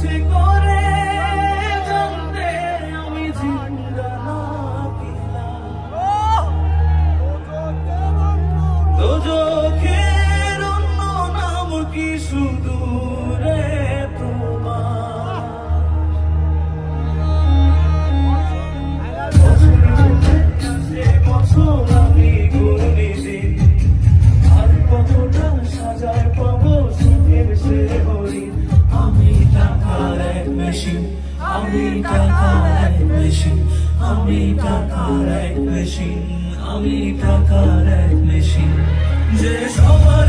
ইচ্ছে করে জানতে আমি জিন্দা দোজখের অন্য নাম কি সুদূরে তোমার বছর আমি গুণে দিন আর কতটা সাজায় পাবো সুখের সে হরিণ আমি টাকার এক মেশিন আমি টাকার এক মেশিন আমি টাকার এক মেশিন আমি টাকার এক মেশিন যে সবার